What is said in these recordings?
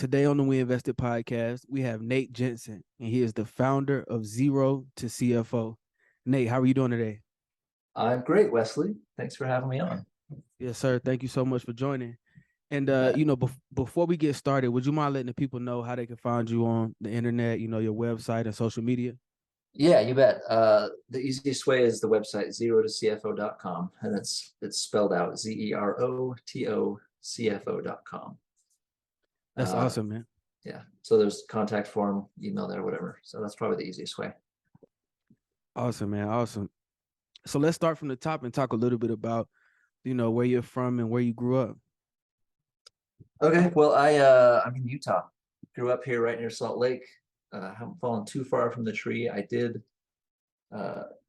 Today on the We Invested podcast, we have Nate Jenson, and he is the founder of Zero to CFO. Nate, how are you doing today? I'm great, Wesley. Thanks for having me on. Yes, sir. Thank you so much for joining. And before we get started, would you mind letting the people know how they can find you on the internet? Your website and social media. Yeah, you bet. The easiest way is the website zerotocfo.com, and it's spelled out ZEROTOCFO.com. That's awesome, man. Yeah. So there's contact form, email there, whatever. So that's probably the easiest way. Awesome, man. Awesome. So let's start from the top and talk a little bit about, where you're from and where you grew up. Okay. Well, I'm in Utah. Grew up here right near Salt Lake. Haven't fallen too far from the tree. I did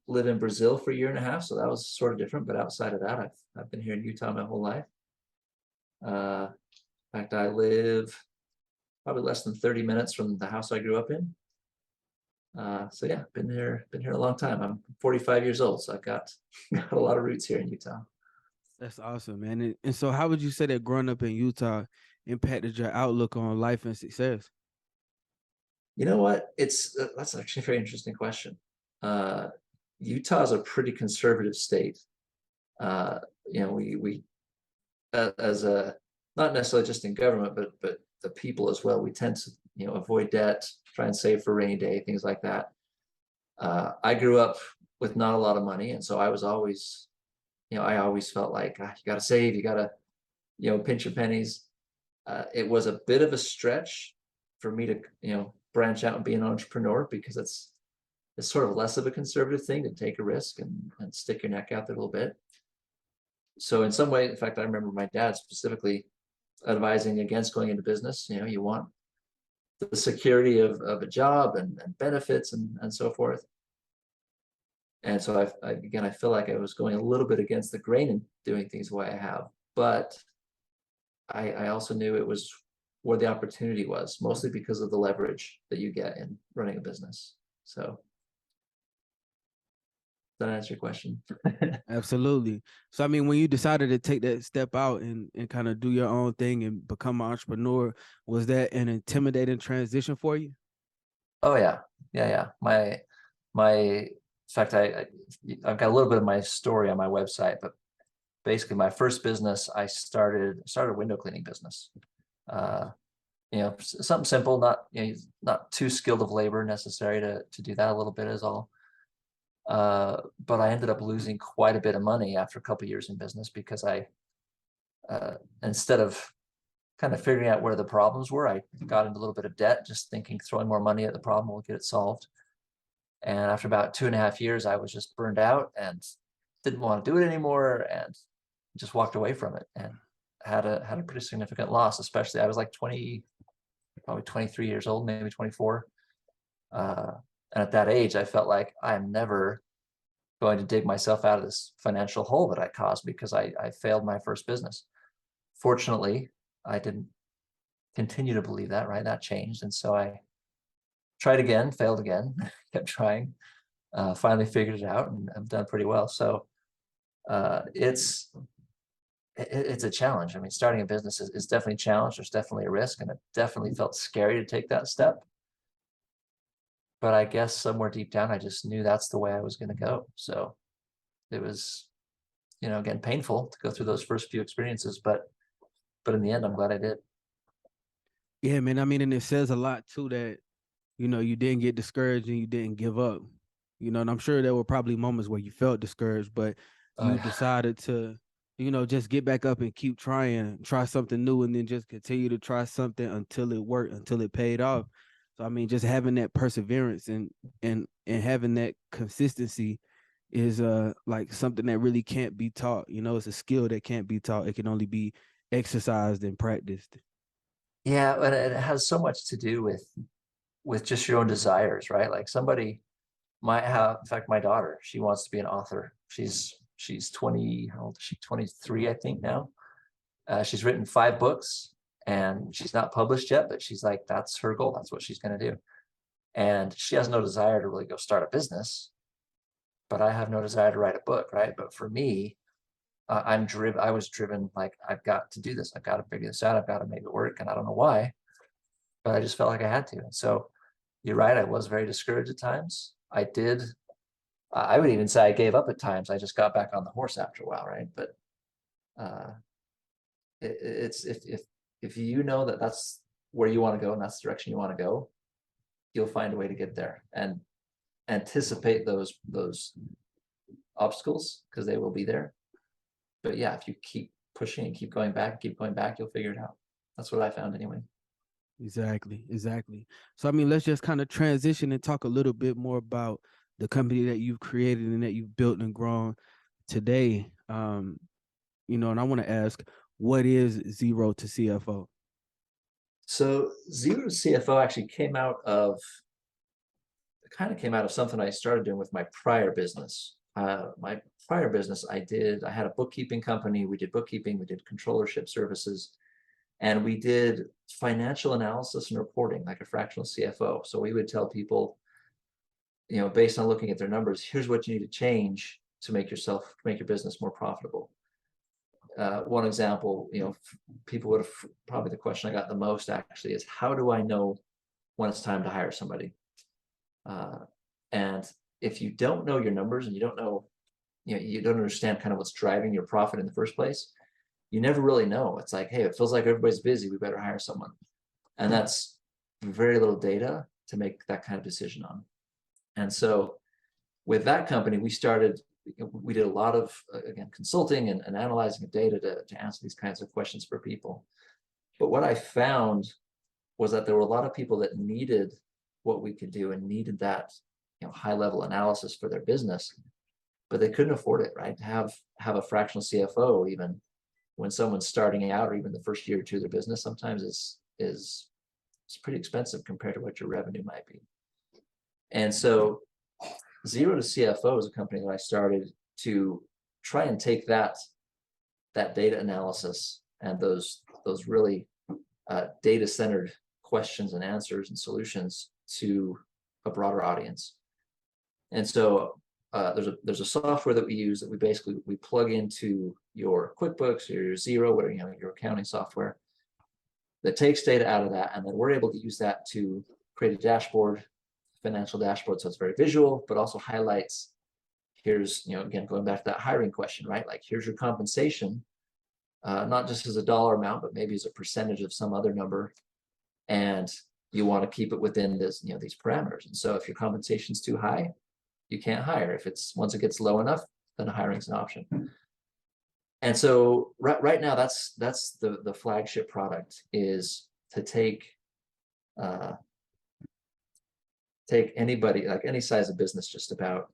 live in Brazil for a year and a half, so that was sort of different. But outside of that, I've been here in Utah my whole life. In fact, I live probably less than 30 minutes from the house I grew up in. So yeah, been here a long time. I'm 45 years old, so I've got a lot of roots here in Utah. That's awesome, man. And so how would you say that growing up in Utah impacted your outlook on life and success? You know what? That's actually a very interesting question. Utah is a pretty conservative state. We as a not necessarily just in government, but the people as well. We tend to avoid debt, try and save for a rainy day, things like that. I grew up with not a lot of money, and so I was always, I always felt like you got to save, you got to, pinch your pennies. It was a bit of a stretch for me to, branch out and be an entrepreneur because it's sort of less of a conservative thing to take a risk and stick your neck out there a little bit. So in some way, in fact, I remember my dad specifically advising against going into business. You want the security of a job and benefits and so forth. And so I feel like I was going a little bit against the grain in doing things the way I have, but I also knew it was where the opportunity was, mostly because of the leverage that you get in running a business. So does that answer your question? Absolutely. So, I mean, when you decided to take that step out and kind of do your own thing and become an entrepreneur, was that an intimidating transition for you? Oh yeah. In fact, I've got a little bit of my story on my website, but basically my first business, I started a window cleaning business. Something simple, not too skilled of labor necessary to do that. A little bit is all. But I ended up losing quite a bit of money after a couple of years in business because I, instead of kind of figuring out where the problems were, I got into a little bit of debt, just thinking throwing more money at the problem will get it solved. And after about 2.5 years, I was just burned out and didn't want to do it anymore and just walked away from it and had a pretty significant loss. Especially I was like 20, probably 23 years old, maybe 24. And at that age, I felt like I'm never going to dig myself out of this financial hole that I caused because I failed my first business. Fortunately, I didn't continue to believe that, right? That changed. And so I tried again, failed again, kept trying, finally figured it out, and I've done pretty well. So it's a challenge. I mean, starting a business is definitely a challenge. There's definitely a risk, and it definitely felt scary to take that step. But I guess somewhere deep down, I just knew that's the way I was going to go. So it was, again, painful to go through those first few experiences, but in the end, I'm glad I did. Yeah, man. I mean, and it says a lot too that, you didn't get discouraged and you didn't give up. And I'm sure there were probably moments where you felt discouraged, but you decided to, just get back up and keep trying, try something new, and then just continue to try something until it worked, until it paid off. So I mean, just having that perseverance and having that consistency is like something that really can't be taught. It's a skill that can't be taught. It can only be exercised and practiced. Yeah, and it has so much to do with just your own desires, right? Like somebody might have, in fact, my daughter, she wants to be an author. She's 20, how old is she? 23, I think now. She's written 5 books and she's not published yet, but she's like, that's her goal. That's what she's going to do. And she has no desire to really go start a business, but I have no desire to write a book, right? But for me, I was driven like, I've got to do this. I've got to figure this out. I've got to make it work. And I don't know why, but I just felt like I had to. And so you're right, I was very discouraged at times. I would even say I gave up at times. I just got back on the horse after a while, right? But uh, it's if you know that that's where you want to go and that's the direction you want to go, you'll find a way to get there and anticipate those obstacles because they will be there. But yeah, if you keep pushing and keep going back, you'll figure it out. That's what I found anyway. Exactly. So I mean, let's just kind of transition and talk a little bit more about the company that you've created and that you've built and grown today. And I want to ask, what is Zero to CFO? So Zero to CFO actually came out of something I started doing with my prior business. My prior business, I had a bookkeeping company. We did bookkeeping, we did controllership services, and we did financial analysis and reporting like a fractional CFO. So we would tell people, based on looking at their numbers, here's what you need to change to make your business more profitable. One example, people would have probably the question I got the most actually is how do I know when it's time to hire somebody? And if you don't know your numbers and you don't know, you don't understand kind of what's driving your profit in the first place, you never really know. It's like, hey, it feels like everybody's busy. We better hire someone. And that's very little data to make that kind of decision on. And so with that company, we did a lot of, again, consulting and analyzing of data to answer these kinds of questions for people. But what I found was that there were a lot of people that needed what we could do and needed that high level analysis for their business, but they couldn't afford it, right? To have a fractional CFO, even when someone's starting out, or even the first year or two of their business, sometimes is pretty expensive compared to what your revenue might be. And so Zero to CFO is a company that I started to try and take that data analysis and those really data-centered questions and answers and solutions to a broader audience. And so there's a software that we use that we plug into your QuickBooks or your Xero, whatever, your accounting software, that takes data out of that, and then we're able to use that to create a dashboard, financial dashboard, so it's very visual, but also highlights. Here's, again, going back to that hiring question, right? Like, here's your compensation, not just as a dollar amount, but maybe as a percentage of some other number, and you want to keep it within this, these parameters. And so if your compensation's too high, you can't hire. Once it gets low enough, then hiring's an option. And so right now, that's the flagship product, is to take anybody, like any size of business just about,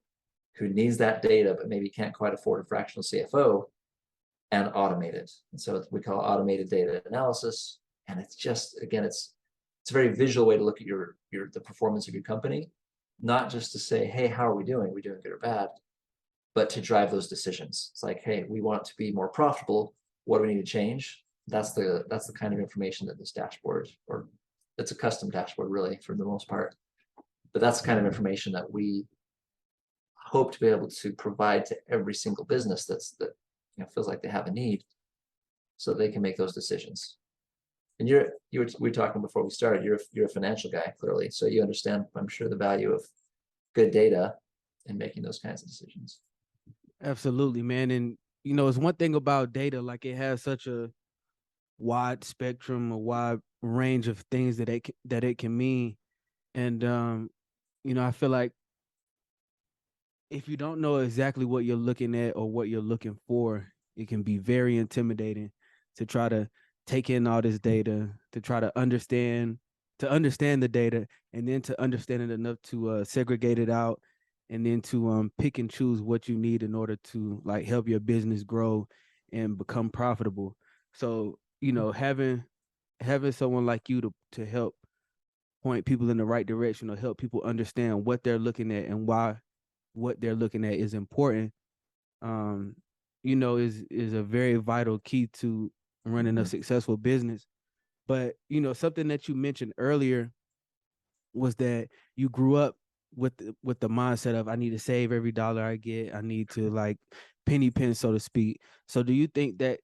who needs that data but maybe can't quite afford a fractional CFO, and automate it. And so we call it automated data analysis. And it's just, again, it's a very visual way to look at the performance of your company, not just to say, hey, how are we doing? Are we doing good or bad? But to drive those decisions. It's like, hey, we want to be more profitable. What do we need to change? That's the kind of information that this dashboard, or it's a custom dashboard really for the most part, but that's the kind of information that we hope to be able to provide to every single business that feels like they have a need, so they can make those decisions. And we were talking before we started, you're a financial guy, clearly, so you understand, I'm sure, the value of good data in making those kinds of decisions. Absolutely, man. And it's one thing about data, like it has such a wide spectrum, a wide range of things that it can mean. And I feel like if you don't know exactly what you're looking at or what you're looking for, it can be very intimidating to try to take in all this data, to try to understand the data, and then to understand it enough to segregate it out, and then to pick and choose what you need in order to like help your business grow and become profitable. So, having someone like you to help point people in the right direction, or help people understand what they're looking at and why what they're looking at is important, is a very vital key to running a successful business. But something that you mentioned earlier was that you grew up with the mindset of, I need to save every dollar I get. I need to like penny pinch, so to speak. So do you think that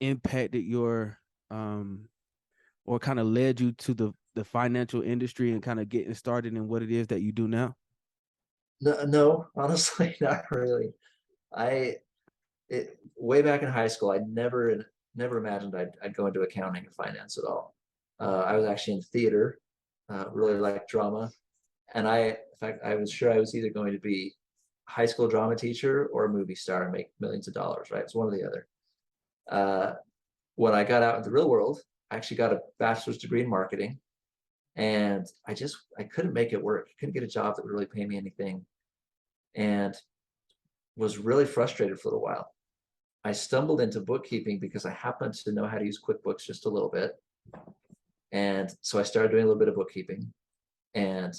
impacted your or kind of led you to the financial industry and kind of getting started in what it is that you do now? No, no, honestly, not really. I way back in high school, I never imagined I'd go into accounting or finance at all. I was actually in theater, really liked drama, and in fact, I was sure I was either going to be a high school drama teacher or a movie star and make millions of dollars, right? It's one or the other. Uh, when I got out in the real world, I actually got a bachelor's degree in marketing, and I couldn't make it work. I couldn't get a job that would really pay me anything, and was really frustrated for a while. I stumbled into bookkeeping because I happened to know how to use QuickBooks just a little bit. And so I started doing a little bit of bookkeeping, and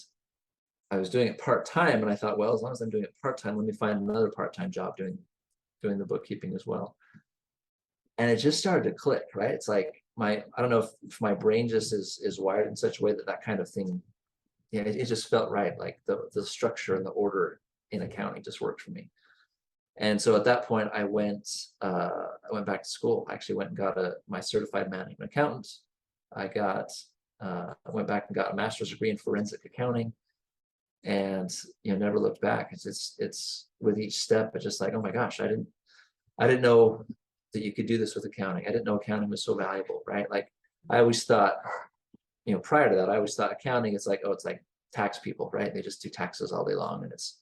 I was doing it part-time. And I thought, well, as long as I'm doing it part-time, let me find another part-time job doing the bookkeeping as well. And it just started to click, right? It's like I don't know if my brain just is wired in such a way that that kind of thing, yeah, it just felt right. Like the structure and the order in accounting just worked for me. And so at that point, I went back to school. I actually went and got my certified management accountant. I went back and got a master's degree in forensic accounting, and never looked back. It's with each step, it's just like, oh my gosh, I didn't know that you could do this with accounting. I didn't know accounting was so valuable, right? Like I always thought, prior to that, I always thought accounting is like, oh, it's like tax people, right? They just do taxes all day long, and it's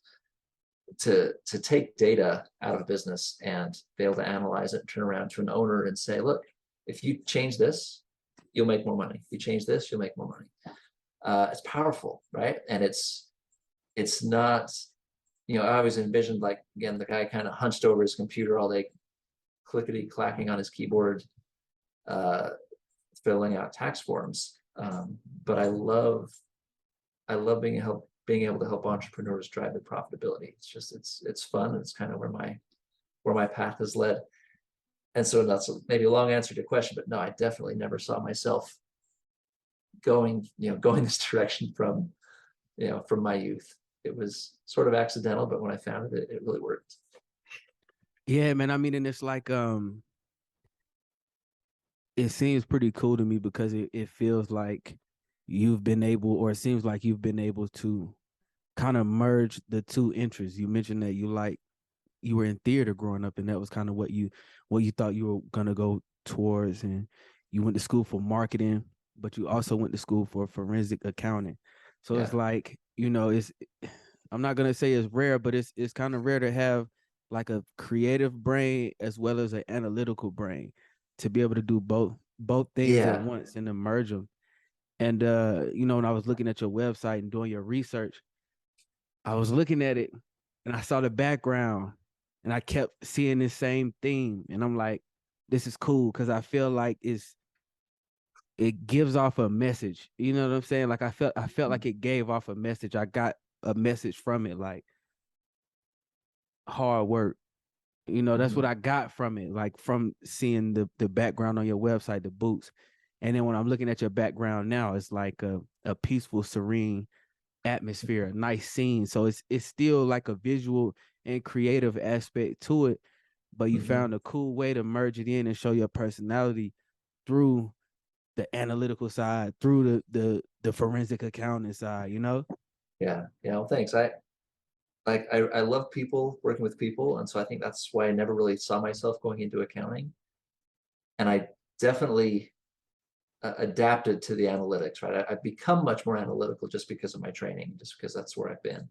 to take data out of a business and be able to analyze it and turn around to an owner and say, look, if you change this, you'll make more money. If you change this, you'll make more money. It's powerful, right? And it's not, I always envisioned, like, again, the guy kind of hunched over his computer all day, clickety clacking on his keyboard, filling out tax forms. But I love being able to help entrepreneurs drive their profitability. It's fun. And it's kind of where my path has led. And so that's maybe a long answer to your question, but no, I definitely never saw myself going this direction from my youth. It was sort of accidental, but when I found it, it really worked. Yeah, man. I mean, and it's like it seems pretty cool to me because it feels like you've been able, or it seems like you've been able to kind of merge the two interests. You mentioned that you were in theater growing up, and that was kind of what you thought you were gonna go towards, and you went to school for marketing, but you also went to school for forensic accounting. So Yeah. it's like, it's I'm not gonna say it's rare, but it's kind of rare to have like a creative brain as well as an analytical brain to be able to do both things at Yeah. once and to merge them. And when I was looking at your website and doing your research, I was looking at it and I saw the background and I kept seeing this same theme. And I'm like, this is cool because I feel like it gives off a message. You know what I'm saying? Like I felt like it gave off a message. I got a message from it, like hard work. That's what I got from it, like from seeing the background on your website, the boots. And then when I'm looking at your background now, it's like a peaceful, serene atmosphere, a nice scene. So it's still like a visual and creative aspect to it, but you found a cool way to merge it in and show your personality through the analytical side, through the forensic accounting side, Yeah. Well, thanks. I love people, working with people, and so I think that's why I never really saw myself going into accounting. And I definitely adapted to the analytics, right? I've become much more analytical just because of my training, just because that's where I've been.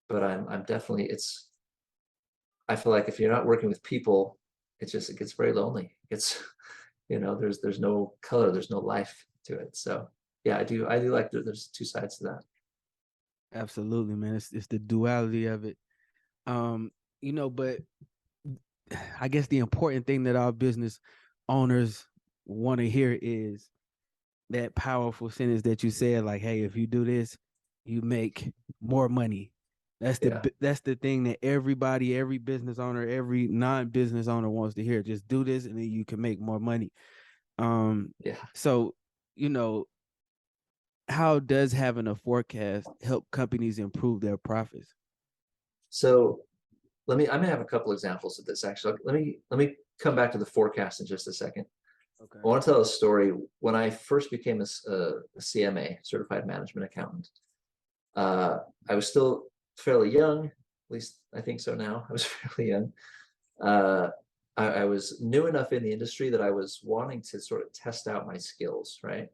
But I'm definitely, I feel like if you're not working with people, it gets very lonely. It's there's no color, there's no life to it. So yeah, I do like there's two sides to that. Absolutely, man. It's the duality of it. Um, but I guess the important thing that our business owners want to hear is that powerful sentence that you said, like, hey, if you do this, you make more money. Yeah. That's the thing that everybody, every business owner, every non-business owner wants to hear. Just do this and then you can make more money. Yeah. So, you know, how does having a forecast help companies improve their profits? So I may have a couple examples of this actually. Let me come back to the forecast in just a second. Okay. I want to tell a story. When I first became a CMA, certified management accountant, I was still fairly young, at least I think so now. I was fairly young. Uh, I was new enough in the industry that I was wanting to sort of test out my skills, right?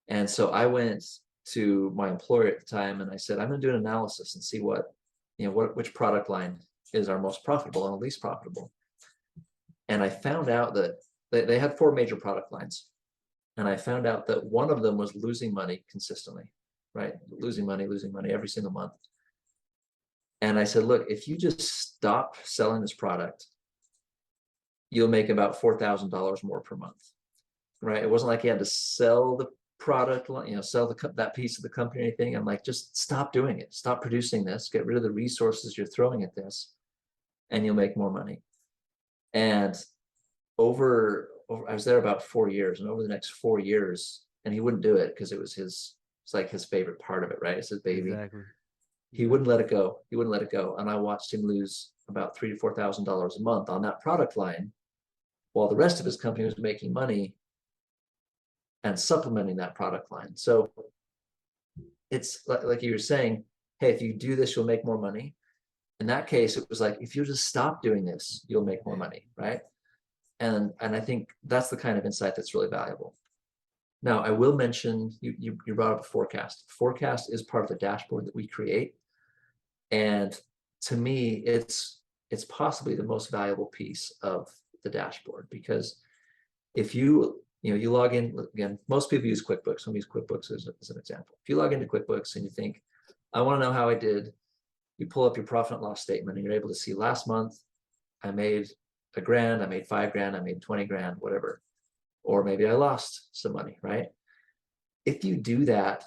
And so I went to my employer at the time and I said, I'm going to do an analysis and see which product line is our most profitable and the least profitable. And I found out that they had 4 major product lines. And I found out that one of them was losing money consistently, right? Losing money every single month. And I said, look, if you just stop selling this product, you'll make about $4,000 more per month, right? It wasn't like you had to sell the product, sell that piece of the company or anything. I'm like, just stop doing it. Stop producing this. Get rid of the resources you're throwing at this, and you'll make more money. And I was there about 4 years, and over the next 4 years, and he wouldn't do it because it's like his favorite part of it, right? It's his baby. Exactly. He wouldn't let it go. He wouldn't let it go. And I watched him lose about $3,000 to $4,000 a month on that product line, while the rest of his company was making money and supplementing that product line. So it's like you were saying, hey, if you do this, you'll make more money. In that case, it was like, if you just stop doing this, you'll make more money, right? And I think that's the kind of insight that's really valuable. Now, I will mention, you brought up a forecast. Forecast is part of the dashboard that we create. And to me, it's possibly the most valuable piece of the dashboard, because if you log in, again, most people use QuickBooks. Let me use QuickBooks as an example. If you log into QuickBooks and you think, I want to know how I did, you pull up your profit and loss statement and you're able to see last month, I made $1,000, I made $5,000, I made 20 grand, whatever. Or maybe I lost some money, right? If you do that,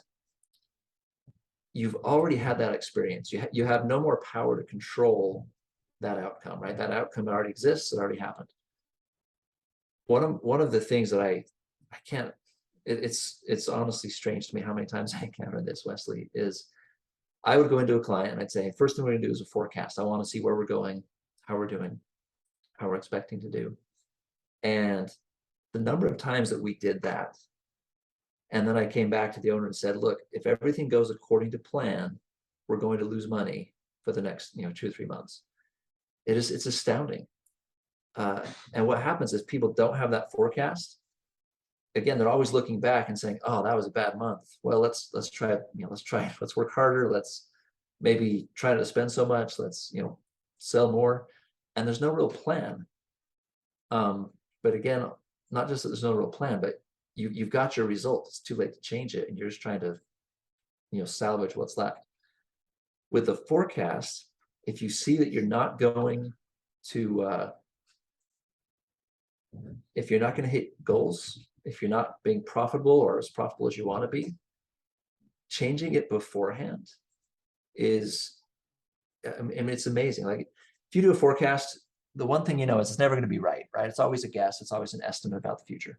you've already had that experience. You have no more power to control that outcome, right? That outcome already exists. It already happened. One of the things that I can't, it's honestly strange to me how many times I encounter this, Wesley, is I would go into a client and I'd say, first thing we're gonna do is a forecast. I want to see where we're going, how we're doing, how we're expecting to do. And the number of times that we did that, and then I came back to the owner and said, look, if everything goes according to plan, we're going to lose money for the next 2 or 3 months. It's astounding. And what happens is people don't have that forecast. Again, they're always looking back and saying, oh, that was a bad month. Well, let's try it, let's work harder. Let's maybe try to spend so much. Let's, sell more. And there's no real plan. But again, not just that there's no real plan, but you've got your result. It's too late to change it. And you're just trying to, salvage what's left. With the forecast, if you see that you're not going to, if you're not going to hit goals, if you're not being profitable or as profitable as you want to be, changing it beforehand is, I mean, it's amazing. Like if you do a forecast, the one thing is it's never going to be right? It's always a guess. It's always an estimate about the future.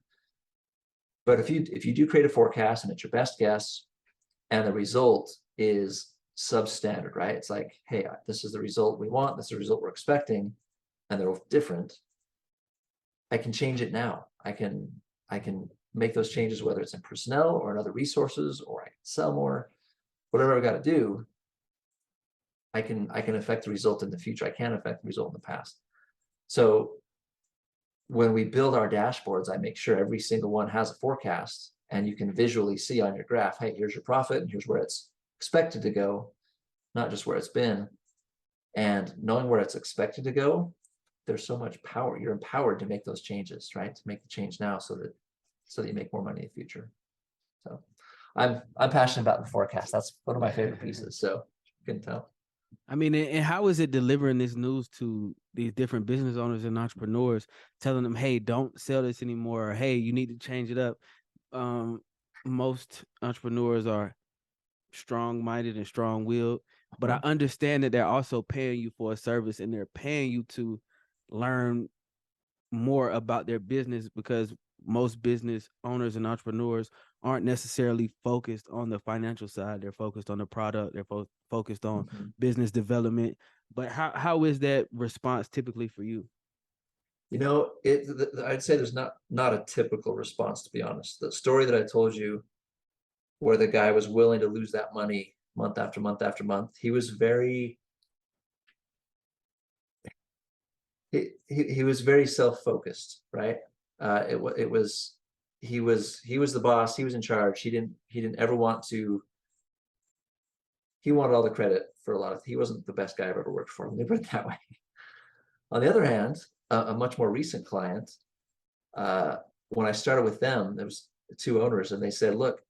But if you do create a forecast and it's your best guess, and the result is substandard, right? It's like, hey, this is the result we want. This is the result we're expecting, and they're both different. I can change it now. I can make those changes, whether it's in personnel or in other resources, or I can sell more, whatever I've got to do. I can affect the result in the future. I can't affect the result in the past. So when we build our dashboards, I make sure every single one has a forecast, and you can visually see on your graph, hey, here's your profit and here's where it's expected to go, not just where it's been. And knowing where it's expected to go, there's so much power. You're empowered to make those changes, right? To make the change now so that you make more money in the future. So I'm passionate about the forecast. That's one of my favorite pieces. So you can tell. I mean, and how is it delivering this news to these different business owners and entrepreneurs, telling them, hey, don't sell this anymore, or hey, you need to change it up? Most entrepreneurs are strong-minded and strong-willed, but I understand that they're also paying you for a service, and they're paying you to learn more about their business, because most business owners and entrepreneurs aren't necessarily focused on the financial side. They're focused on the product. They're focused on business development. But how is that response typically for you? I'd say there's not a typical response, to be honest. The story that I told you, where the guy was willing to lose that money month after month after month, he was very he was very self-focused, right? It was he was the boss, he was in charge. He didn't ever want to. He wanted all the credit for a lot of. He wasn't the best guy I've ever worked for. Let me put it that way. On the other hand, a much more recent client, when I started with them, there was two owners, and they said, "Look,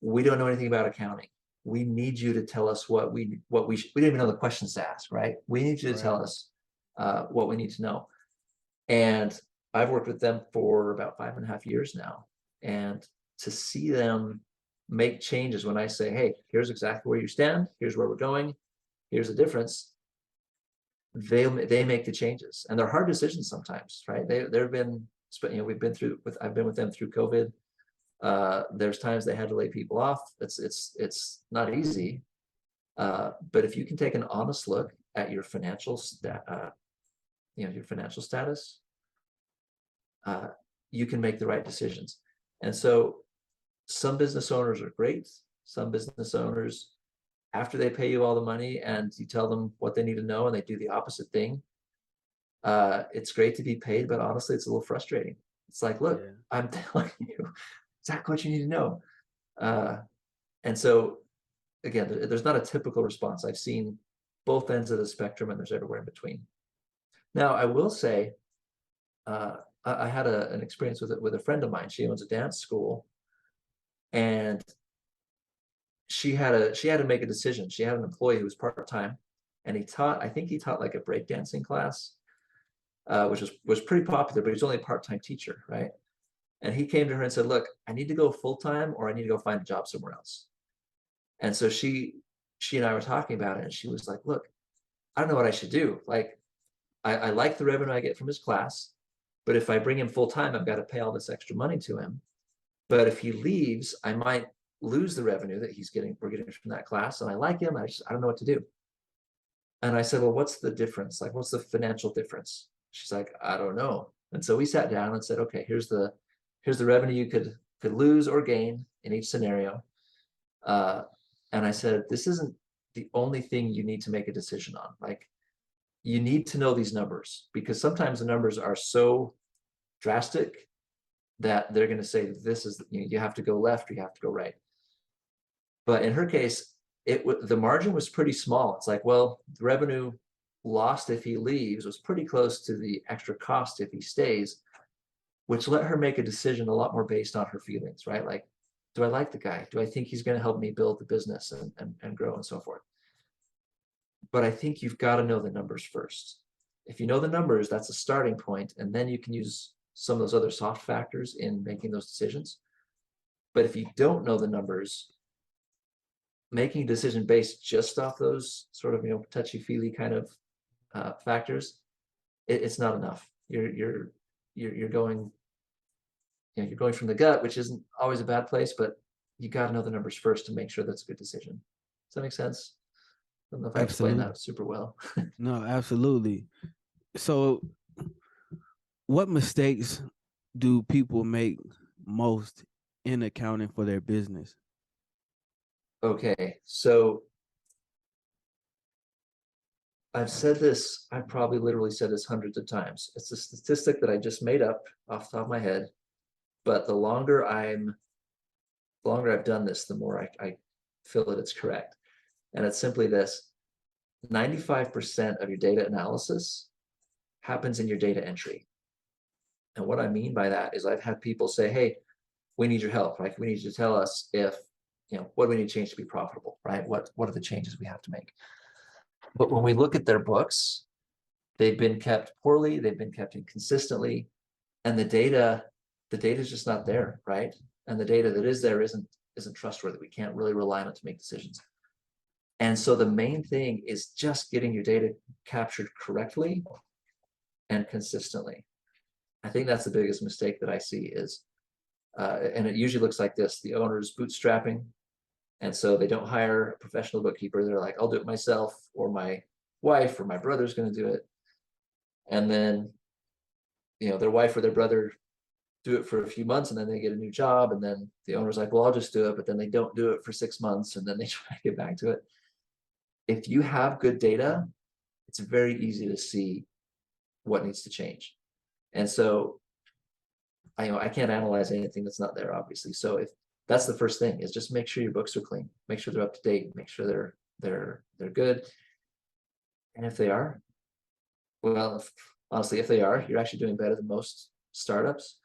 we don't know anything about accounting. We need you to tell us we didn't even know the questions to ask, right? We need you to tell us what we need to know." And I've worked with them for about 5.5 years now, and to see them make changes when I say, "Hey, here's exactly where you stand. Here's where we're going. Here's the difference." They make the changes, and they're hard decisions sometimes, right? They've been, we've been through with I've been with them through COVID. There's times they had to lay people off. It's not easy, but if you can take an honest look at your your financial status, you can make the right decisions. And so some business owners are great. Some business owners, after they pay you all the money and you tell them what they need to know and they do the opposite thing, it's great to be paid, but honestly, it's a little frustrating. It's like, look, Yeah. I'm telling you exactly what you need to know. And so, again, there's not a typical response. I've seen both ends of the spectrum, and there's everywhere in between. Now, I will say, I had an experience with a friend of mine. She owns a dance school, and she had to make a decision. She had an employee who was part-time, and I think he taught like a breakdancing class, which was pretty popular, but he's only a part-time teacher, right? And he came to her and said, "Look, I need to go full-time, or I need to go find a job somewhere else." And so she and I were talking about it, and she was like, "Look, I don't know what I should do. Like, I like the revenue I get from his class, but if I bring him full-time, I've got to pay all this extra money to him. But if he leaves, I might lose the revenue that we're getting from that class. And I like him. I don't know what to do." And I said, "Well, what's the difference? Like, what's the financial difference?" She's like, "I don't know." And so we sat down and said, "Okay, here's the revenue you could lose or gain in each scenario." Uh, and I said, "This isn't the only thing you need to make a decision on. Like, you need to know these numbers, because sometimes the numbers are so drastic that they're going to say, this is, you have to go left or you have to go right." But in her case, the margin was pretty small. It's like, well, the revenue lost if he leaves was pretty close to the extra cost if he stays, which let her make a decision a lot more based on her feelings, right? Like, do I like the guy? Do I think he's going to help me build the business and grow and so forth? But I think you've got to know the numbers first. If you know the numbers, that's a starting point, and then you can use some of those other soft factors in making those decisions. But if you don't know the numbers, making a decision based just off those sort of touchy-feely kind of factors, it's not enough. You're going you're going from the gut, which isn't always a bad place, but you got to know the numbers first to make sure that's a good decision. Does that make sense? I don't know if I explained Absolutely. that super well. No, absolutely. So, what mistakes do people make most in accounting for their business? Okay, so I've probably literally said this hundreds of times. It's a statistic that I just made up off the top of my head, but the longer I've done this, the more I feel that it's correct. And it's simply this: 95% of your data analysis happens in your data entry. And what I mean by that is, I've had people say, "Hey, we need your help, right? We need you to tell us what do we need to change to be profitable, right? What are the changes we have to make?" But when we look at their books, they've been kept poorly, they've been kept inconsistently, and the data is just not there, right? And the data that is there isn't trustworthy. We can't really rely on it to make decisions. And so the main thing is just getting your data captured correctly and consistently. I think that's the biggest mistake that I see is, and it usually looks like this: the owner's bootstrapping, and so they don't hire a professional bookkeeper. They're like, "I'll do it myself," or "My wife or my brother's going to do it." And then their wife or their brother do it for a few months and then they get a new job, and then the owner's like, well, I'll just do it, but then they don't do it for 6 months and then they try to get back to it. If you have good data, it's very easy to see what needs to change. And so I can't analyze anything that's not there, obviously. So if that's the first thing, is just make sure your books are clean, make sure they're up to date, make sure they're good. And if they are, well, honestly, if they are, you're actually doing better than most startups.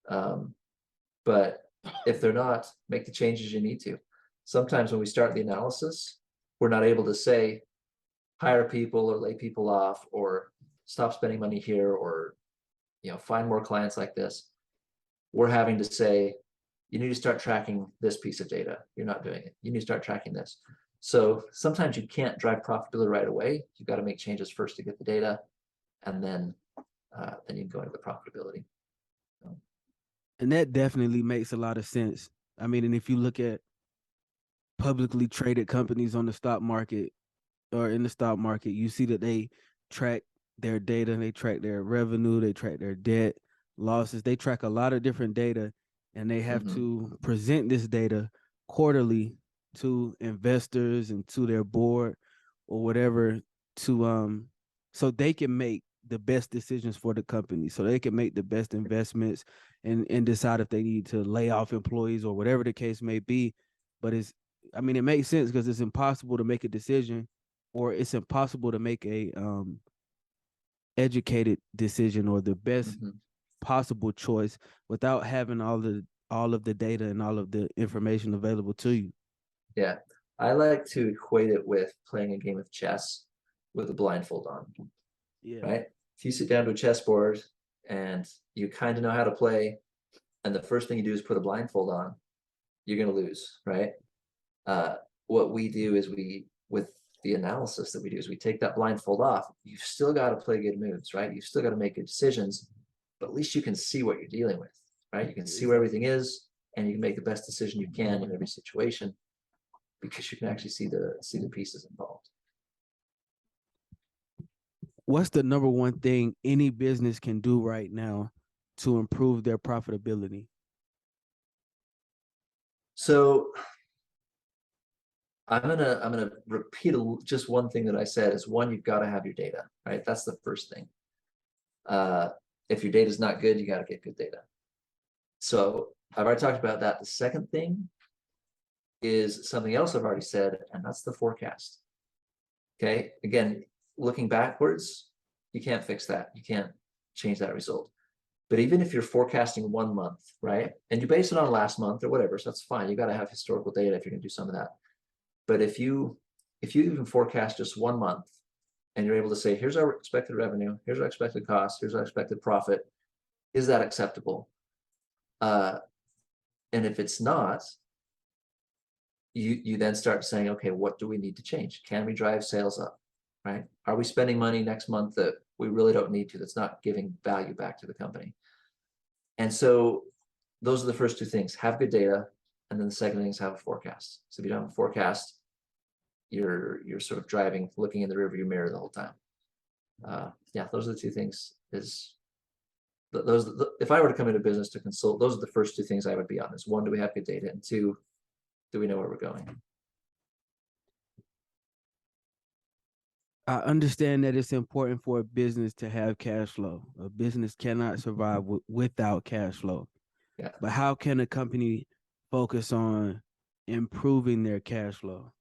But if they're not, make the changes you need to. Sometimes when we start the analysis, we're not able to say hire people or lay people off or stop spending money here, or find more clients like this. We're having to say, you need to start tracking this piece of data. You're not doing it. You need to start tracking this. So sometimes you can't drive profitability right away. You've got to make changes first to get the data, and then you can go into the profitability. And that definitely makes a lot of sense. I mean, and if you look at publicly traded companies on the stock market or in the stock market, you see that they track their data, they track their revenue, they track their debt, losses, they track a lot of different data, and they have to present this data quarterly to investors and to their board or whatever, to so they can make the best decisions for the company, so they can make the best investments and decide if they need to lay off employees or whatever the case may be. But it makes sense because it's impossible to make a decision, or it's impossible to make a educated decision or the best possible choice without having all of the data and all of the information available to you. Yeah, I like to equate it with playing a game of chess with a blindfold on. Yeah. Right? If you sit down to a chessboard and you kind of know how to play, and the first thing you do is put a blindfold on, you're going to lose, right? What we do is with the analysis that we do is we take that blindfold off. You've still got to play good moves, right? You've still got to make good decisions, but at least you can see what you're dealing with, right? You can see where everything is, and you can make the best decision you can in every situation because you can actually see the pieces involved. What's the number one thing any business can do right now to improve their profitability? So I'm gonna repeat just one thing that I said is, one, you've got to have your data, right? That's the first thing. If your data is not good, you got to get good data. So I've already talked about that. The second thing is something else I've already said, and that's the forecast. Okay, again, looking backwards, you can't fix that. You can't change that result. But even if you're forecasting 1 month, right, and you base it on last month or whatever, so that's fine. You got to have historical data if you're going to do some of that. But if you even forecast just 1 month, and you're able to say, here's our expected revenue, here's our expected cost, here's our expected profit, is that acceptable? And if it's not, you then start saying, okay, what do we need to change? Can we drive sales up, right? Are we spending money next month that we really don't need to, that's not giving value back to the company? And so those are the first two things: have good data, and then the second thing is have a forecast. So if you don't have a forecast, you're sort of driving, looking in the rearview mirror the whole time. Yeah, those are the two things. If I were to come into business to consult, those are the first two things I would be on. Is one, do we have good data, and two, do we know where we're going? I understand that it's important for a business to have cash flow. A business cannot survive without cash flow. Yeah. But how can a company focus on improving their cash flow?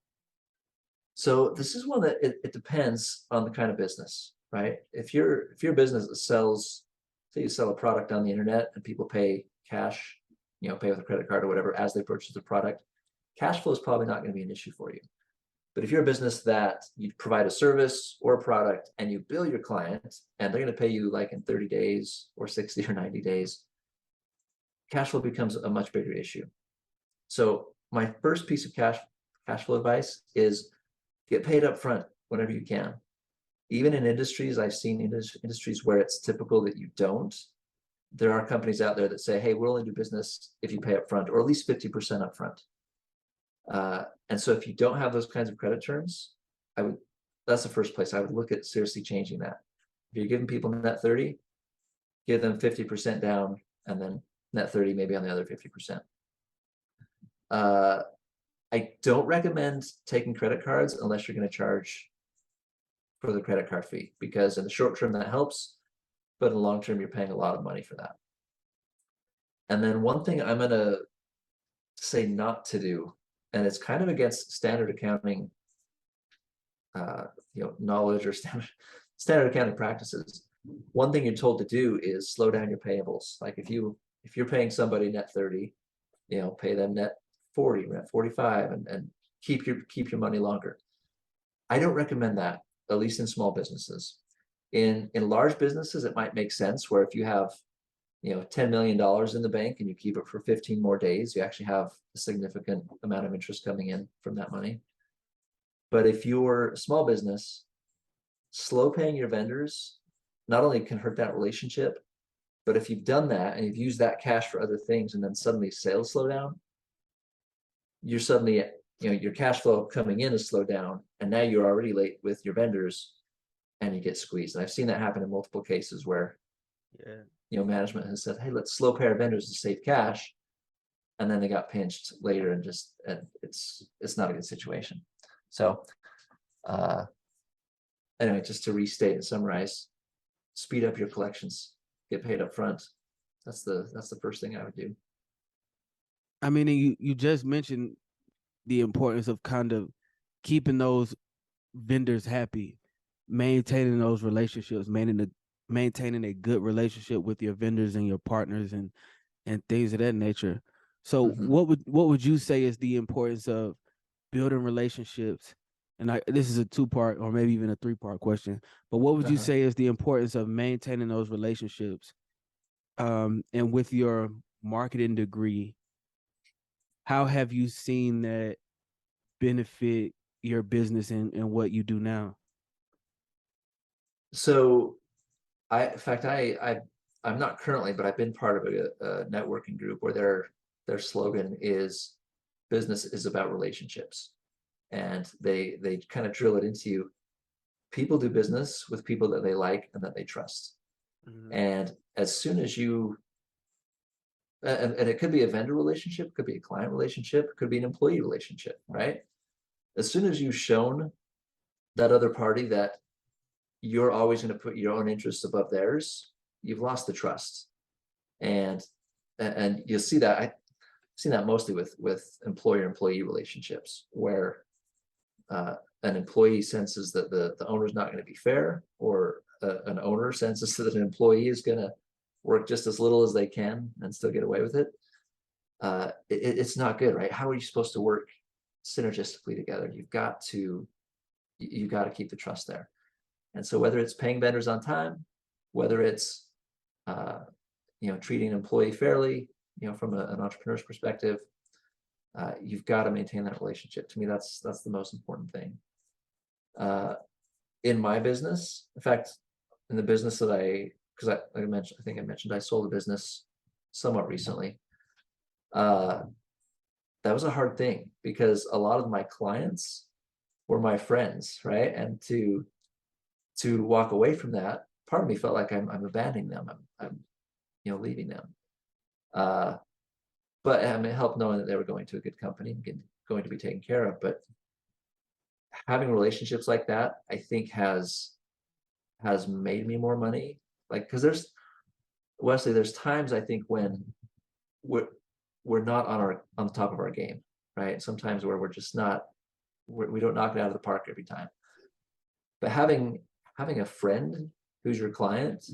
So this is one that it depends on the kind of business, right? If your business that sells, say you sell a product on the internet and people pay cash, pay with a credit card or whatever as they purchase the product, cash flow is probably not going to be an issue for you. But if you're a business that you provide a service or a product and you bill your client and they're going to pay you like in 30 days or 60 or 90 days, cash flow becomes a much bigger issue. So my first piece of cash flow advice is get paid up front whenever you can. Even in industries, I've seen industries where it's typical that you don't. There are companies out there that say, hey, we'll only do business if you pay up front, or at least 50% up front. And so if you don't have those kinds of credit terms, that's the first place I would look at seriously changing that. If you're giving people net 30, give them 50% down, and then net 30 maybe on the other 50%. I don't recommend taking credit cards unless you're going to charge for the credit card fee, because in the short term that helps, but in the long term you're paying a lot of money for that. And then one thing I'm going to say not to do, and it's kind of against standard accounting knowledge or standard accounting practices. One thing you're told to do is slow down your payables. Like if you're paying somebody net 30, pay them net 40, net 45, and keep your money longer. I don't recommend that, at least in small businesses. In large businesses, it might make sense where if you have $10 million in the bank and you keep it for 15 more days, you actually have a significant amount of interest coming in from that money. But if you're a small business, slow paying your vendors not only can hurt that relationship, but if you've done that and you've used that cash for other things and then suddenly sales slow down, you're suddenly, your cash flow coming in is slowed down, and now you're already late with your vendors and you get squeezed. And I've seen that happen in multiple cases where management has said, hey, let's slow pay our vendors to save cash, and then they got pinched later, and it's not a good situation. So anyway, just to restate and summarize, speed up your collections, get paid up front. That's the first thing I would do. I mean, you just mentioned the importance of kind of keeping those vendors happy, maintaining those relationships, maintaining a good relationship with your vendors and your partners and things of that nature. So what would you say is the importance of building relationships? And this is a 2-part or maybe even a 3-part question, but what would you say is the importance of maintaining those relationships? And with your marketing degree, how have you seen that benefit your business and what you do now? So I'm not currently, but I've been part of a networking group where their slogan is business is about relationships. And they kind of drill it into you. People do business with people that they like and that they trust. And as soon as you, and it could be a vendor relationship, could be a client relationship, could be an employee relationship, right? As soon as you've shown that other party that you're always going to put your own interests above theirs, you've lost the trust. And you'll see that, I've seen that mostly with employer-employee relationships, where an employee senses that the owner's not going to be fair, or an owner senses that an employee is going to work just as little as they can and still get away with it. It's not good, right? How are you supposed to work synergistically together? You've got to keep the trust there. And so whether it's paying vendors on time, whether it's treating an employee fairly, from an entrepreneur's perspective, you've got to maintain that relationship. To me, that's the most important thing. In my business, in fact, in the business that I think I mentioned I sold a business somewhat recently. That was a hard thing because a lot of my clients were my friends, right? And to walk away from that, part of me felt like I'm abandoning them. I'm leaving them. But it helped knowing that they were going to a good company and going to be taken care of. But having relationships like that, I think has made me more money. Like, because there's times I think when we're not on the top of our game, right? Sometimes where we're just not, we don't knock it out of the park every time. But having a friend who's your client,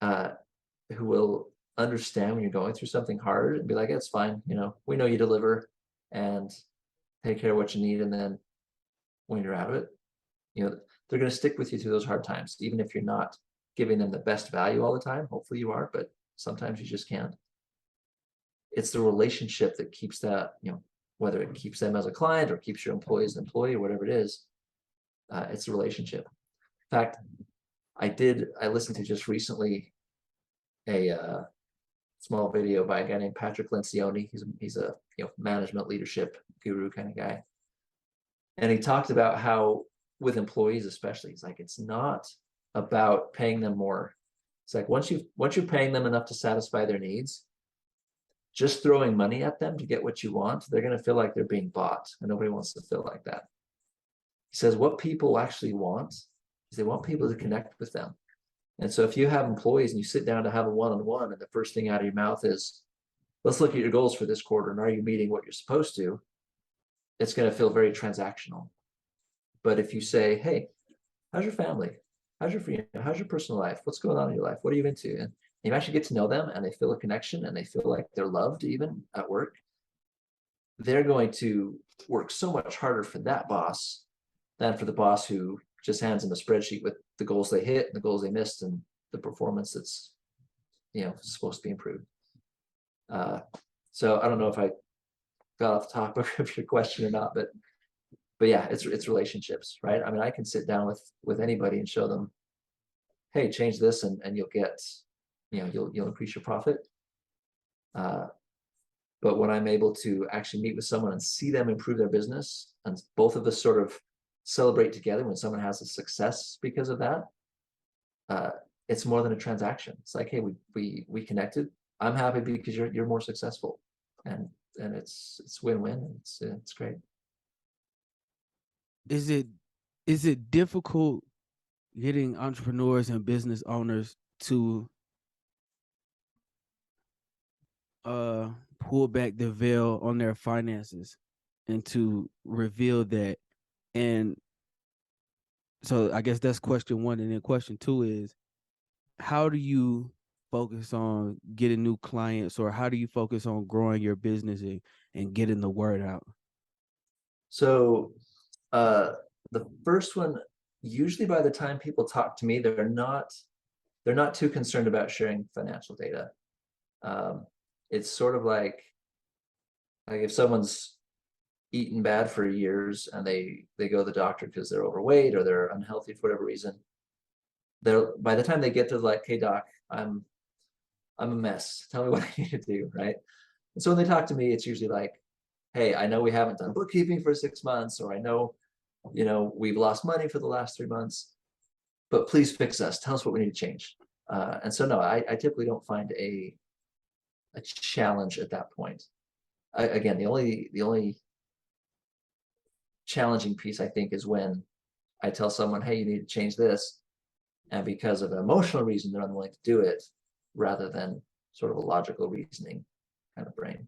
who will understand when you're going through something hard and be like, it's fine, we know you deliver, and take care of what you need. And then when you're out of it, they're going to stick with you through those hard times, even if you're not giving them the best value all the time. Hopefully you are, but sometimes you just can't. It's the relationship that keeps that, whether it keeps them as a client or keeps your employee as an employee or whatever it is, it's a relationship. In fact, I listened to just recently a small video by a guy named Patrick Lencioni. He's a management leadership guru kind of guy. And he talked about how with employees especially, he's like, it's not about paying them more It's like once you're paying them enough to satisfy their needs, just throwing money at them to get what you want, they're going to feel like they're being bought, and nobody wants to feel like that. He says what people actually want is they want people to connect with them. And so if you have employees and you sit down to have a one-on-one, and the first thing out of your mouth is, let's look at your goals for this quarter, and are you meeting what you're supposed to? It's going to feel very transactional. But if you say, hey, how's your family? How's your personal life? What's going on in your life? What are you into? And you actually get to know them, and they feel a connection, and they feel like they're loved even at work. They're going to work so much harder for that boss than for the boss who just hands them a spreadsheet with the goals they hit and the goals they missed and the performance that's supposed to be improved. So I don't know if I got off the topic of your question or not, but yeah, it's relationships, right? I mean, I can sit down with anybody and show them, hey, change this, and you'll get, you'll increase your profit. But when I'm able to actually meet with someone and see them improve their business, and both of us sort of celebrate together when someone has a success because of that, it's more than a transaction. It's like, hey, we connected. I'm happy because you're more successful, and it's win-win. It's great. Is it difficult getting entrepreneurs and business owners to pull back the veil on their finances and to reveal that? And so I guess that's question one. And then question two is, how do you focus on getting new clients, or how do you focus on growing your business and getting the word out? So the first one, usually by the time people talk to me, they're not too concerned about sharing financial data. It's sort of like if someone's eaten bad for years and they go to the doctor because they're overweight or they're unhealthy for whatever reason, they're, by the time they get to like, hey doc, I'm a mess, tell me what I need to do, right? And so when they talk to me, it's usually like, hey, I know we haven't done bookkeeping for 6 months, or I know, we've lost money for the last 3 months, but please fix us, tell us what we need to change. And so no, I typically don't find a challenge at that point. Again, the only challenging piece I think is when I tell someone, hey, you need to change this, and because of an emotional reason they're unwilling to do it, rather than sort of a logical reasoning kind of brain.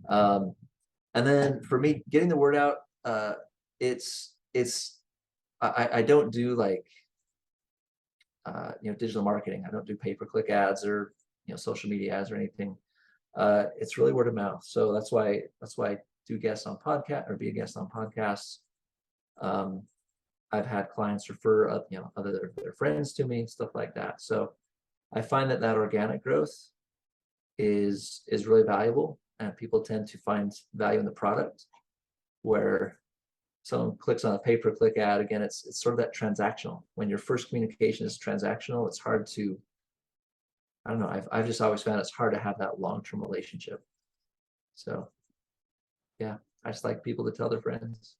And then for me, getting the word out, I don't do like digital marketing. I don't do pay-per-click ads or social media ads or anything. It's really word of mouth. So that's why I do guests on podcast, or be a guest on podcasts. I've had clients refer other their friends to me, stuff like that. So I find that organic growth is really valuable, and people tend to find value in the product, where someone clicks on a pay-per-click ad. Again, it's sort of that transactional. When your first communication is transactional, it's hard to, I don't know, I've just always found it's hard to have that long-term relationship. So yeah, I just like people to tell their friends.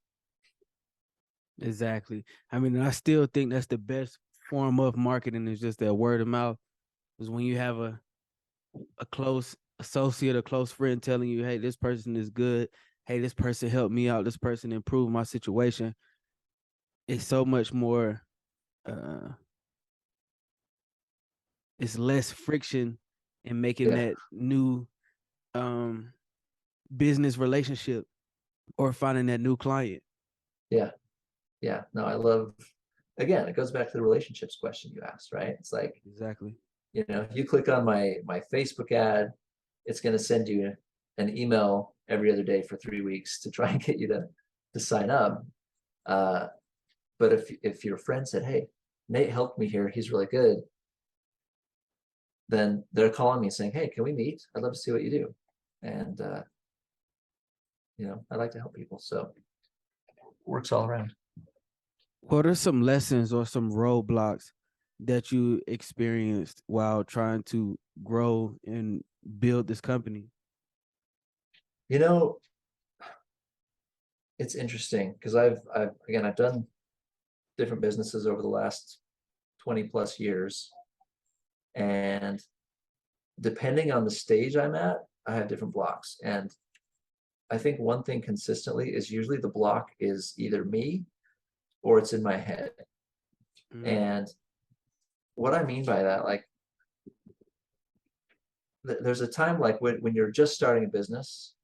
Exactly. I mean, I still think that's the best form of marketing, is just that word of mouth. Is when you have a close associate, a close friend telling you, hey, this person is good. Hey, this person helped me out. This person improved my situation. It's so much more, it's less friction in making Yeah, that new business relationship or finding that new client. yeah, yeah. No, I love, again, it goes back to the relationships question you asked, right? It's like, Exactly. if you click on my Facebook ad, it's going to send you an email every other day for 3 weeks to try and get you to sign up. But if your friend said, hey, Nate helped me here, he's really good, then they're calling me saying, hey, can we meet? I'd love to see what you do. And I like to help people, so it works all around. What are some lessons or some roadblocks that you experienced while trying to grow and build this company? It's interesting because I've done different businesses over the last 20 plus years. And depending on the stage I'm at, I have different blocks. And I think one thing consistently is usually the block is either me or it's in my head. And what I mean by that, like, there's a time like when you're just starting a business,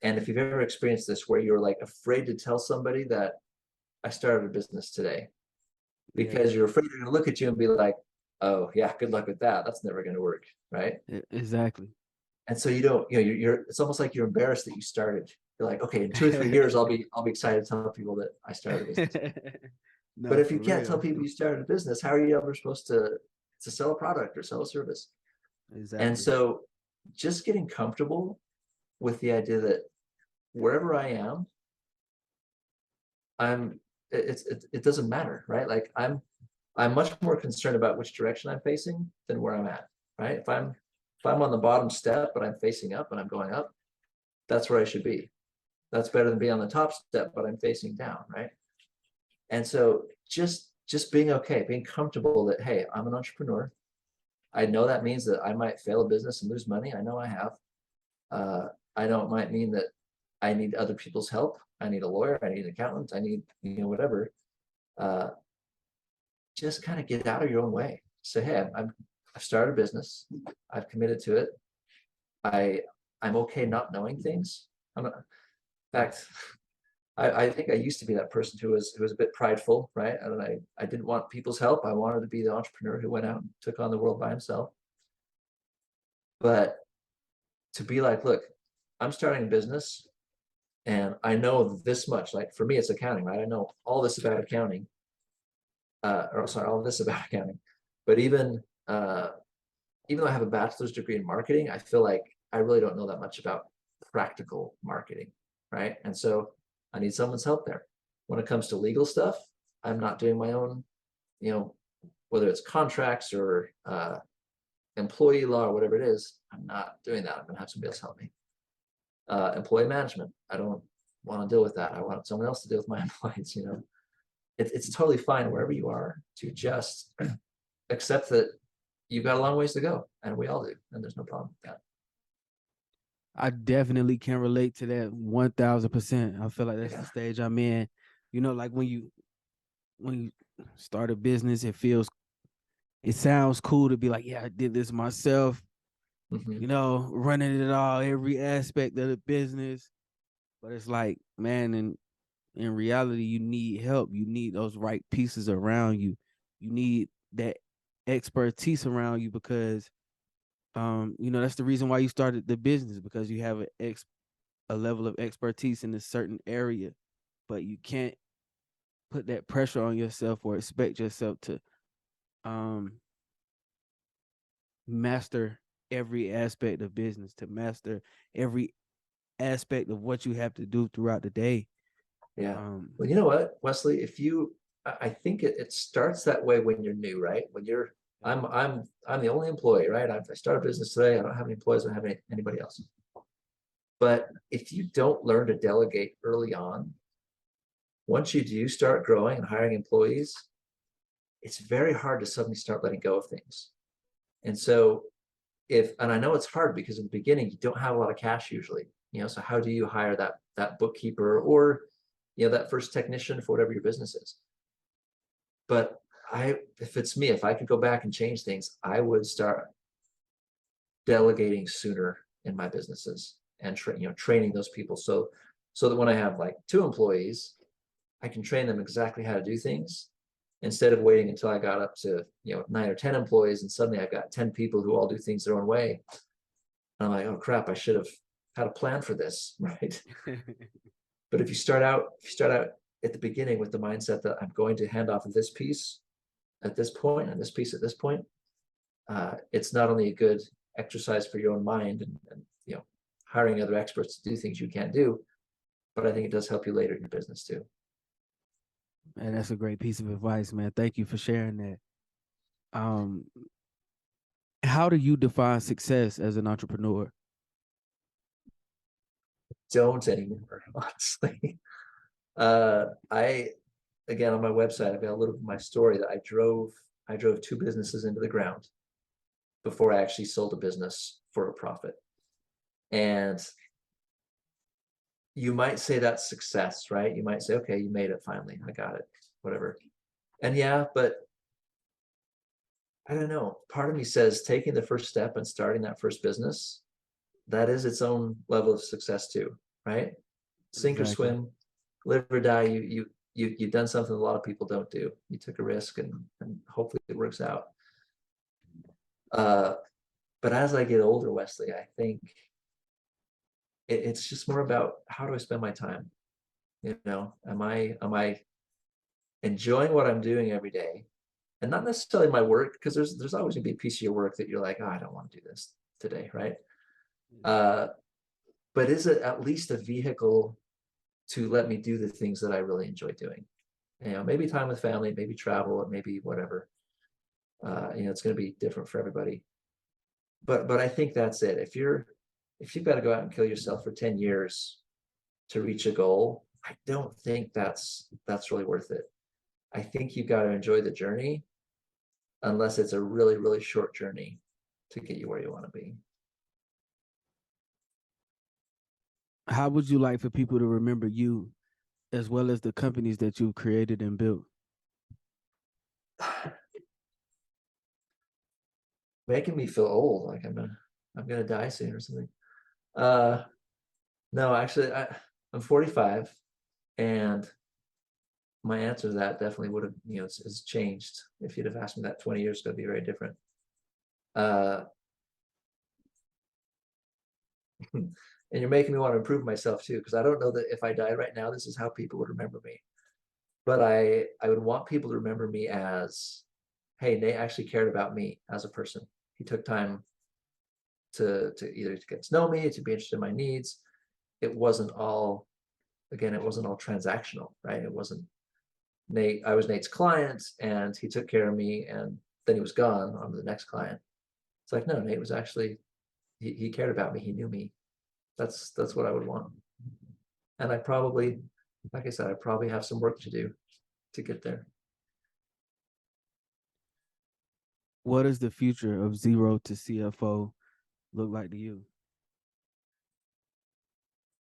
and if you've ever experienced this where you're like afraid to tell somebody that I started a business today, because you're afraid they're gonna look at you and be like, oh yeah, good luck with that. That's never gonna work, right? Exactly. And so you don't, you're it's almost like you're embarrassed that you started. You're like, okay, in 2 or 3 years, I'll be excited to tell people that I started a business. But No, if for you can't tell real. people you started a business, how are you ever supposed to sell a product or sell a service? And Exactly. so just getting comfortable with the idea that wherever I am, I'm it doesn't matter, right? Like I'm much more concerned about which direction I'm facing than where I'm at, right? If I'm on the bottom step but I'm facing up and I'm going up, that's where I should be. That's better than being on the top step but I'm facing down, right? And so just being okay, being comfortable that, hey, I'm an entrepreneur. I know that means that I might fail a business and lose money. I know I have. I know it might mean that I need other people's help. I need a lawyer. I need an accountant. I need, whatever. Uh, just kind of get out of your own way. Say, hey, I've started a business. I've committed to it. I'm okay not knowing things. In fact, I think I used to be that person who was a bit prideful, right? And I didn't want people's help. I wanted to be the entrepreneur who went out and took on the world by himself. But to be like, look, I'm starting a business and I know this much. Like for me, it's accounting, right? I know all this about accounting, or sorry, all this about accounting. But even though I have a bachelor's degree in marketing, I feel like I really don't know that much about practical marketing, right? And so I need someone's help there. When it comes to legal stuff, I'm not doing my own, whether it's contracts or employee law or whatever it is, I'm not doing that. I'm gonna have somebody else help me. Employee management, I don't want to deal with that. I want someone else to deal with my employees. It's totally fine wherever you are to just accept that you've got a long ways to go, and we all do, and there's no problem with that. I definitely can relate to that 1000%. I feel like that's the stage I'm in. Like when you start a business, it sounds cool to be like, yeah, I did this myself, running it all, every aspect of the business. But it's like, man, in reality, you need help. You need those right pieces around you. You need that expertise around you because that's the reason why you started the business, because you have a level of expertise in a certain area, but you can't put that pressure on yourself or expect yourself to master every aspect of business, to master every aspect of what you have to do throughout the day. Yeah. Well, you know what, Wesley, I think it starts that way when you're new, right? I'm the only employee, right? I started a business today. I don't have any employees. I don't have anybody else. But if you don't learn to delegate early on, once you do start growing and hiring employees, it's very hard to suddenly start letting go of things. And so and I know it's hard because in the beginning, you don't have a lot of cash usually, so how do you hire that bookkeeper or, that first technician for whatever your business is? But if it's me, if I could go back and change things, I would start delegating sooner in my businesses and training those people so that when I have like 2 employees, I can train them exactly how to do things instead of waiting until I got up to 9 or 10 employees and suddenly I've got 10 people who all do things their own way. And I'm like, oh crap, I should have had a plan for this, right? But if you start out at the beginning with the mindset that I'm going to hand off this piece at this point and this piece at this point, it's not only a good exercise for your own mind and hiring other experts to do things you can't do, but I think it does help you later in your business too. Man, that's a great piece of advice, man. Thank you for sharing that. How do you define success as an entrepreneur? Don't anymore, honestly. I Again, on my website, I've got a little bit of my story that I drove 2 businesses into the ground. before I actually sold a business for a profit. And you might say that's success, right? You might say, okay, you made it finally. I got it, whatever. And yeah, but I don't know. Part of me says taking the first step and starting that first business, that is its own level of success too, right? Sink or Exactly. swim, live or die. You've done something a lot of people don't do. You took a risk, and hopefully it works out. But as I get older, Wesley, I think it's just more about how do I spend my time? Am I enjoying what I'm doing every day? And not necessarily my work, because there's always gonna be a piece of your work that you're like, oh, I don't want to do this today, right? But is it at least a vehicle to let me do the things that I really enjoy doing? Maybe time with family, maybe travel, maybe whatever. It's going to be different for everybody. But I think that's it. If you've got to go out and kill yourself for 10 years to reach a goal, I don't think that's really worth it. I think you've got to enjoy the journey, unless it's a really, really short journey to get you where you want to be. How would you like for people to remember you as well as the companies that you've created and built? Making me feel old, like I'm gonna die soon or something. No, actually, I'm 45, and my answer to that definitely would have, has changed. If you'd have asked me that 20 years ago, it'd be very different. Uh, and you're making me want to improve myself too, because I don't know that if I died right now, this is how people would remember me. But I would want people to remember me as, hey, Nate actually cared about me as a person. He took time to either to get to know me, to be interested in my needs. It wasn't all, again, it wasn't all transactional, right? It wasn't Nate. I was Nate's client, and he took care of me, and then he was gone on to the next client. It's like, no, Nate was actually, he cared about me. He knew me. That's what I would want. And I probably, like I said, I probably have some work to do to get there. What does the future of Zero to CFO look like to you?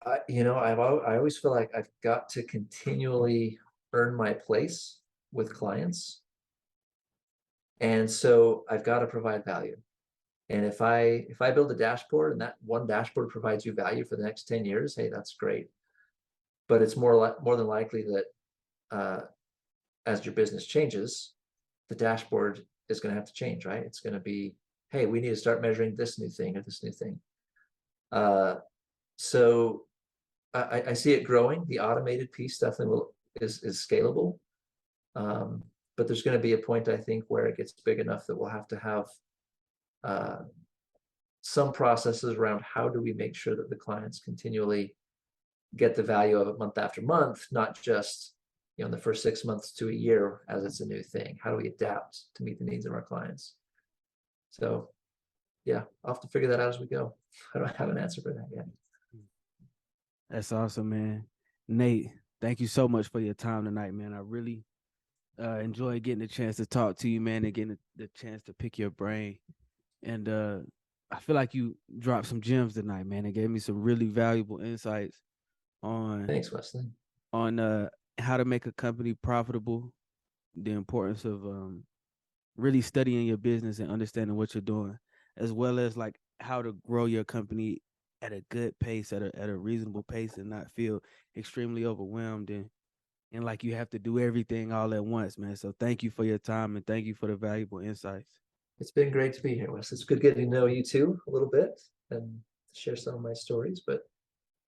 I always feel like I've got to continually earn my place with clients. And so I've got to provide value. And if I build a dashboard and that one dashboard provides you value for the next 10 years, hey, that's great. But it's more than likely that as your business changes, the dashboard is going to have to change, right? It's going to be, hey, we need to start measuring this new thing or this new thing. So I see it growing. The automated piece definitely is scalable. But there's going to be a point, I think, where it gets big enough that we'll have to have some processes around how do we make sure that the clients continually get the value of it month after month, not just in the first 6 months to a year as it's a new thing. How do we adapt to meet the needs of our clients? So yeah, I'll have to figure that out as we go. I don't have an answer for that yet. That's awesome, man. Nate, thank you so much for your time tonight, man. I really enjoyed getting the chance to talk to you, man, and getting the chance to pick your brain. And I feel like you dropped some gems tonight, man. It gave me some really valuable insights on Thanks, Wesley. How to make a company profitable, the importance of really studying your business and understanding what you're doing, as well as like how to grow your company at a good pace, at a reasonable pace, and not feel extremely overwhelmed and like you have to do everything all at once, man. So thank you for your time and thank you for the valuable insights. It's been great to be here, Wes. It's good getting to know you too a little bit and share some of my stories. But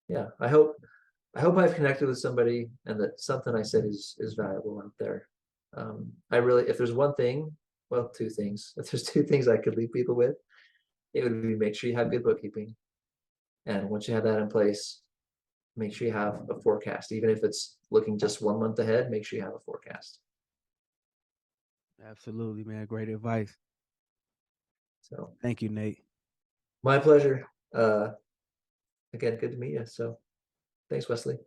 yeah, I hope I've connected with somebody and that something I said is valuable out there. If there's one thing, well, two things. If there's two things I could leave people with, it would be make sure you have good bookkeeping. And once you have that in place, make sure you have a forecast. Even if it's looking just 1 month ahead, make sure you have a forecast. Absolutely, man. Great advice. So Thank you, Nate. my pleasure. Again, good to meet you. So thanks, Wesley.